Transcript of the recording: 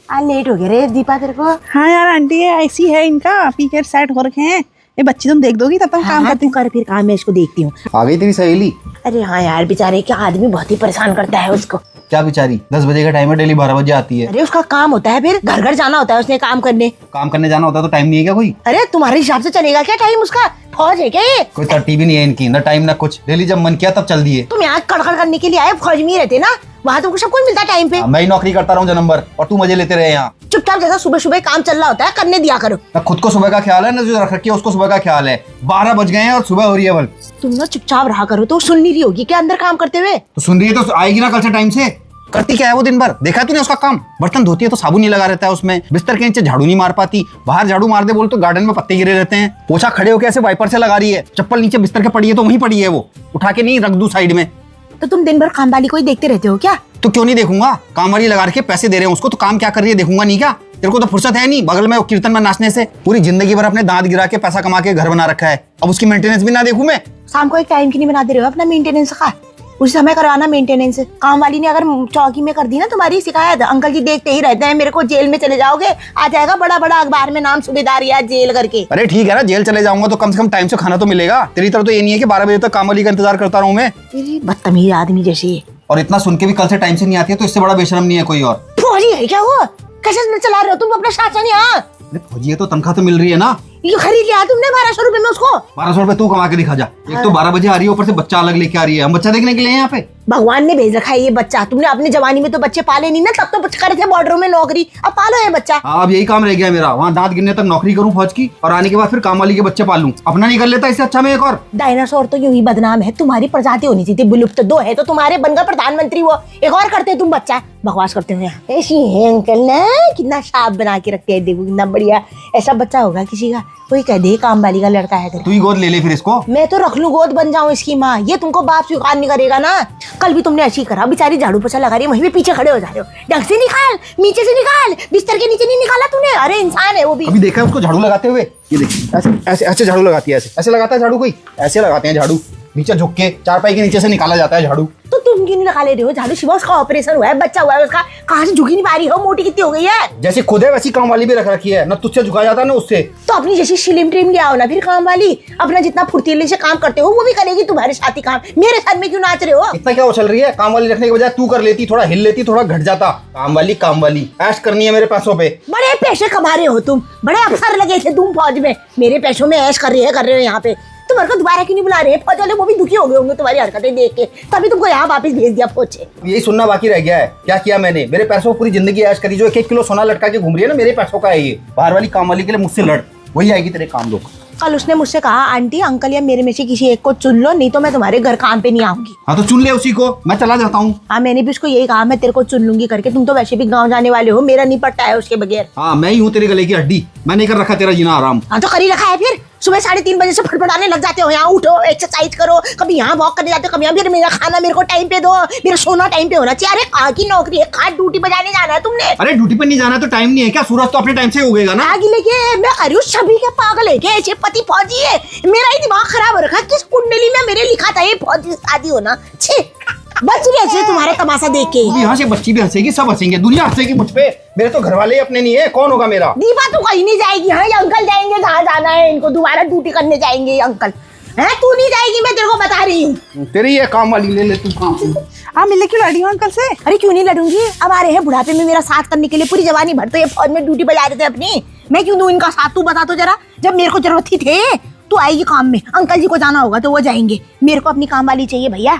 आज लेट हो गया रे दीपा तेरे को। हाँ यार आंटी है ऐसी है, इनका पी के सेट हो रखे हैं। ये बच्ची तुम देख दोगी तब तक काम करती। तू कर फिर काम, मैं इसको देखती हूँ। आ गई तेरी सहेली? अरे हाँ यार, बेचारे क्या आदमी बहुत ही परेशान करता है उसको। क्या बेचारी 10 बजे का टाइम है, डेली 12 बजे आती है। अरे उसका काम होता है, फिर घर घर जाना होता है उसने काम करने। काम करने जाना होता है तो टाइम नहीं है क्या कोई? अरे तुम्हारे हिसाब से चलेगा क्या टाइम उसका? फौज है क्या ये? कोई तरतीब ही नहीं है इनकी, ना टाइम ना कुछ। डेली जब मन किया तब चल दिए। तुम यहाँ कड़कड़ करने के लिए आए, फौज में ही रहते ना, वहाँ तुमको सब कुछ मिलता है टाइम पे। मैं ही नौकरी करता रहा हूँ जन्म भर और तू मजे लेते रहे यहाँ। चुपचाप जैसा सुबह सुबह काम चल रहा होता है करने दिया करो। ना खुद को सुबह का ख्याल है, ना जो रख रखी है उसको सुबह का ख्याल है। 12 बज गए हैं और सुबह हो रही है बल। तुम ना चुपचाप रहा करो, तो सुन नहीं रही होगी क्या अंदर काम करते हुए? तो सुन रही है तो आएगी ना कल से टाइम से। करती क्या है वो दिन भर? देखा तूने उसका काम? बर्तन धोती है तो साबुन नहीं लगा रहता है उसमें, बिस्तर के नीचे झाड़ू नहीं मार पाती, बाहर झाड़ू मार दे बोल तो गार्डन में पत्ते गिरे रहते हैं, पोछा खड़े होकर ऐसे वाइपर से लगा रही है, चप्पल नीचे बिस्तर के पड़ी है तो वहीं पड़ी है, वो उठा के नहीं रख दूं साइड में। तो तुम दिन भर काम वाली को ही देखते रहते हो क्या? तो क्यों नहीं देखूंगा? काम वाली लगा के पैसे दे रहे हैं उसको, तो काम क्या कर रही है देखूंगा नहीं क्या? तेरे को तो फुर्सत है नहीं बगल में वो कीर्तन में नाचने से। पूरी जिंदगी भर अपने दांत गिरा के पैसा कमा के घर बना रखा है, अब उसकी मेंटेनेंस भी ना देखूं मैं? शाम को एक टाइम की नहीं बना दे रहे हो अपना मेंटेनेंस का? उस समय करवाना मेंटेनेंस। काम वाली ने अगर चौकी में कर दी ना तुम्हारी शिकायत, अंकल जी देखते ही रहते हैं, मेरे को जेल में चले जाओगे, आ जाएगा बड़ा बड़ा अखबार में नाम, सूबेदार या जेल करके। अरे ठीक है ना, जेल चले जाऊंगा तो कम से कम टाइम से खाना तो मिलेगा। तेरी तरह तो ये नहीं है कि 12 बजे तक काम वाली का इंतजार करता रहूं मैं। बदतमीज आदमी जैसे। और इतना सुन के भी कल से टाइम से नहीं आती है तो इससे बड़ा बेशरम नहीं है कोई और। फौजी है क्या वो? कैसे चला रहे हो तुम अपना शासन यहाँ? फौजी है तो तनख्वाह तो मिल रही है ना। ये खरीद लिया तुमने 1200 रुपए में उसको? 1200 रुपए तू कमा के दिखा जा। एक तो 12 बजे आ रही है, ऊपर से बच्चा अलग लेके आ रही है। हम बच्चा देखने के लिए यहाँ पे? भगवान ने भेज रखा है ये बच्चा। तुमने अपनी जवानी में तो बच्चे पाले नहीं ना, तब तो करे थे बॉर्डरों में नौकरी, अब पालो ये बच्चा। अब यही काम रह गया मेरा, वहाँ दांत गिरने तक नौकरी करूँ फौज की और आने के बाद फिर काम वाली के बच्चे पालूं। अपना नहीं कर लेता इससे अच्छा मैं एक और? डायनासोर तो यूं ही बदनाम है, तुम्हारी प्रजाति होनी चाहिए विलुप्त। 2 है तो तुम्हारे बनगा प्रधानमंत्री, वो एक और करते तुम बच्चा। बकवास करते हो यहाँ। ऐसी है अंकल ना, कितना शाप बना के रखते हैं, देखो कितना बढ़िया। ऐसा बच्चा होगा किसी का, कोई कह दे काम वाली का लड़का है। तू ही गोद ले ले फिर इसको। मैं तो रख लूं, गोद बन जाऊं इसकी माँ। ये तुमको बाप स्वीकार नहीं करेगा ना। कल भी तुमने ऐसी करा, बेचारी झाड़ू पोछा लगा रही है, वहीं पे पीछे खड़े हो जा रहे हो। ढंग से निकाल, नीचे से निकाल, बिस्तर के नीचे नहीं निकाला तूने। अरे इंसान है वो भी। अभी देखा है उसको झाड़ू लगाते हुए? ये देख ऐसे ऐसे ऐसे झाड़ू लगाती है, ऐसे ऐसे लगाता है झाड़ू कोई? ऐसे लगाते हैं झाड़ू, नीचे झुक के चारपाई के नीचे से निकाला जाता है झाड़ू। तो तुम क्यों नहीं लगा ले रहे हो झाड़ू? शिवा उसका ऑपरेशन हुआ है, बच्चा हुआ है उसका, कहाँ से झुकी नहीं पा रही हो? मोटी कितनी हो गई है? जैसी खुद है वैसी काम वाली भी रख रखी है, ना तुझसे झुका जाता ना उससे। तो अपनी जैसी स्लिम ट्रिम ले आओ ना फिर काम वाली। अपना जितना फुर्तीले से काम करते हो वो भी करेगी तुम्हारे साथ ही काम। मेरे साथ में क्यों नाच रहे हो? इतना क्या उछल रही है? काम वाली रखने के बजाय तू कर लेती, थोड़ा हिल लेती, थोड़ा घट जाता। काम वाली ऐश करनी है मेरे पैसों पे। बड़े पैसे कमा रहे हो तुम, बड़े अफसर लगे थे तुम फौज में, मेरे पैसों में ऐश कर रहे हो यहाँ पे। तुम्हारे को दोबारा क्यों नहीं बुला रहे फौज वाले? वो भी दुखी हो गए होंगे तुम्हारी हरकतें देख के, तभी तुमको यहाँ वापस भेज दिया फौज से। यही सुनना बाकी रह गया है, क्या किया मैंने? मेरे पैसों पूरी जिंदगी ऐश करी। जो 1-1 किलो सोना लटका के घूम रही है ना, मेरे पैसों का है ये। बाहर वाली काम वाली के लिए मुझसे लड़, वही आएगी तेरे काम लोग। कल उसने मुझसे कहा, आंटी अंकल या मेरे में से किसी एक को चुन लो, नहीं तो मैं तुम्हारे घर काम पे नहीं आऊंगी। हाँ तो चुन ले उसी को, मैं चला जाता हूँ। हाँ मैंने भी उसको यही कहा, मैं तेरे को चुन लूंगी करके। तुम तो वैसे भी गाँव जाने वाले हो, मेरा नहीं पड़ता है उसके बगैर। हाँ मैं ही हूँ तेरे गले की हड्डी, मैं नहीं कर रखा तेरा जीना आराम। हाँ तो कर ही रखा है फिर। सुबह 3:30 बजे से फटफटाने लग जाते हो, यहाँ उठो एक्सरसाइज करो, कभी यहाँ वॉक करने जाते हो, कभी यहाँ। फिर मेरा खाना मेरे को टाइम पे दो, मेरा सोना टाइम पे होना चाहिए। अरे कहाँ की नौकरी है, कहाँ ड्यूटी बजाने जाना है तुमने? अरे ड्यूटी पे नहीं जाना तो टाइम नहीं है क्या? सूरज तो अपने टाइम से उगेगा ना। आगे लेके मैं कह रही हूँ, सभी के पागल है क्या? ऐसे पति फौजी है, मेरा ही दिमाग खराब हो रखा है। किस कुंडली में मेरे लिखा था ये फौजी शादी होना? छी, बच रही है तुम्हारा तमाशा देख के। यहाँ से बच्ची भी हंसेगी, सब हंसेंगे, दुनिया हंसेगी मुझ पे। मेरे तो घर वाले ही अपने नहीं है, कौन होगा मेरा? दीपा तो कहीं नहीं जाएगी। हाँ ये अंकल जाएंगे जहाँ जाना है इनको, दोबारा ड्यूटी करने जाएंगे ये अंकल। है तू नहीं जाएगी, मैं तेरे को बता रही हूँ। तेरी ये काम वाली ले ले तू काम। हाँ मिले क्यों लड़ी हूँ अंकल से? अरे क्यों नहीं लड़ूंगी, अब आ रहे हैं बुढ़ापे में मेरा साथ करने के लिए। पूरी जवानी भर तो ये फौज में ड्यूटी बजा रहे थे अपनी, मैं क्यों दूं इनका साथ? तू बता तो जरा, जब मेरे को जरूरत ही थे। तू आएगी काम में, अंकल जी को जाना होगा तो वो जाएंगे, मेरे को अपनी काम वाली चाहिए भैया।